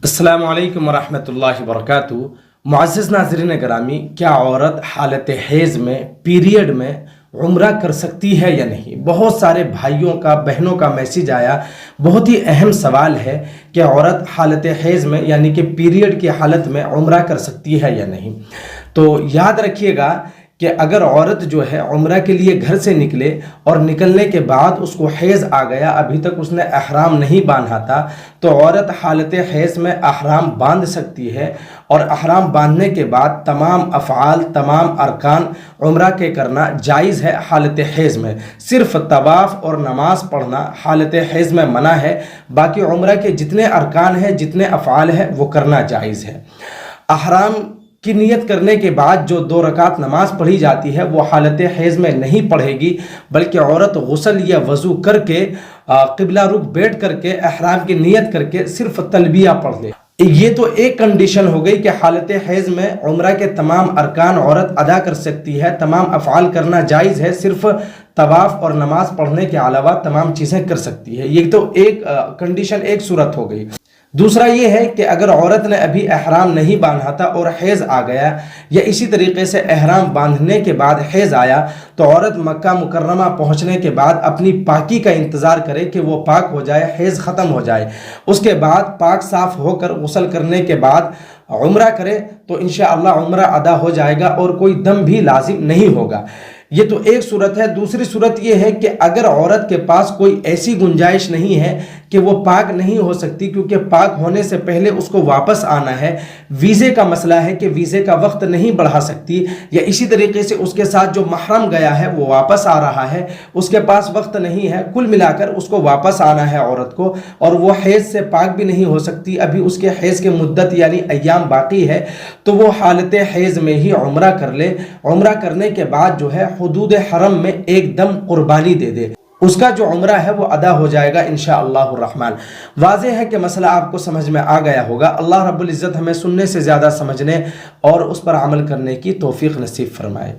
السلام علیکم ورحمۃ اللہ وبرکاتہ۔ معزز ناظرین گرامی، کیا عورت حالت حیض میں پیریڈ میں عمرہ کر سکتی ہے یا نہیں؟ بہت سارے بھائیوں کا بہنوں کا میسیج آیا، بہت ہی اہم سوال ہے کہ عورت حالت حیض میں یعنی کہ پیریڈ کی حالت میں عمرہ کر سکتی ہے یا نہیں۔ تو یاد رکھیے گا کہ اگر عورت جو ہے عمرہ کے لیے گھر سے نکلے اور نکلنے کے بعد اس کو حیض آ گیا، ابھی تک اس نے احرام نہیں باندھا تھا، تو عورت حالت حیض میں احرام باندھ سکتی ہے، اور احرام باندھنے کے بعد تمام افعال تمام ارکان عمرہ کے کرنا جائز ہے۔ حالت حیض میں صرف طواف اور نماز پڑھنا حالت حیض میں منع ہے، باقی عمرہ کے جتنے ارکان ہیں جتنے افعال ہیں وہ کرنا جائز ہے۔ احرام کی نیت کرنے کے بعد جو 2 رکعت نماز پڑھی جاتی ہے وہ حالت حیض میں نہیں پڑھے گی، بلکہ عورت غسل یا وضو کر کے قبلہ رخ بیٹھ کر کے احرام کی نیت کر کے صرف تلبیہ پڑھ لے۔ یہ تو ایک کنڈیشن ہو گئی کہ حالت حیض میں عمرہ کے تمام ارکان عورت ادا کر سکتی ہے، تمام افعال کرنا جائز ہے، صرف طواف اور نماز پڑھنے کے علاوہ تمام چیزیں کر سکتی ہے۔ یہ تو ایک کنڈیشن، ایک صورت ہو گئی۔ دوسرا یہ ہے کہ اگر عورت نے ابھی احرام نہیں باندھا تھا اور حیض آ گیا، یا اسی طریقے سے احرام باندھنے کے بعد حیض آیا، تو عورت مکہ مکرمہ پہنچنے کے بعد اپنی پاکی کا انتظار کرے کہ وہ پاک ہو جائے، حیض ختم ہو جائے، اس کے بعد پاک صاف ہو کر غسل کرنے کے بعد عمرہ کرے تو انشاءاللہ عمرہ ادا ہو جائے گا اور کوئی دم بھی لازم نہیں ہوگا۔ یہ تو ایک صورت ہے۔ دوسری صورت یہ ہے کہ اگر عورت کے پاس کوئی ایسی گنجائش نہیں ہے کہ وہ پاک نہیں ہو سکتی، کیونکہ پاک ہونے سے پہلے اس کو واپس آنا ہے، ویزے کا مسئلہ ہے کہ ویزے کا وقت نہیں بڑھا سکتی، یا اسی طریقے سے اس کے ساتھ جو محرم گیا ہے وہ واپس آ رہا ہے، اس کے پاس وقت نہیں ہے، کل ملا کر اس کو واپس آنا ہے عورت کو، اور وہ حیض سے پاک بھی نہیں ہو سکتی، ابھی اس کے حیض کے مدت یعنی ایام باقی ہے، تو وہ حالت حیض میں ہی عمرہ کر لے۔ عمرہ کرنے کے بعد جو ہے حدود حرم میں ایک دم قربانی دے دے، اس کا جو عمرہ ہے وہ ادا ہو جائے گا انشاءاللہ الرحمن۔ واضح ہے کہ مسئلہ آپ کو سمجھ میں آ گیا ہوگا۔ اللہ رب العزت ہمیں سننے سے زیادہ سمجھنے اور اس پر عمل کرنے کی توفیق نصیب فرمائے۔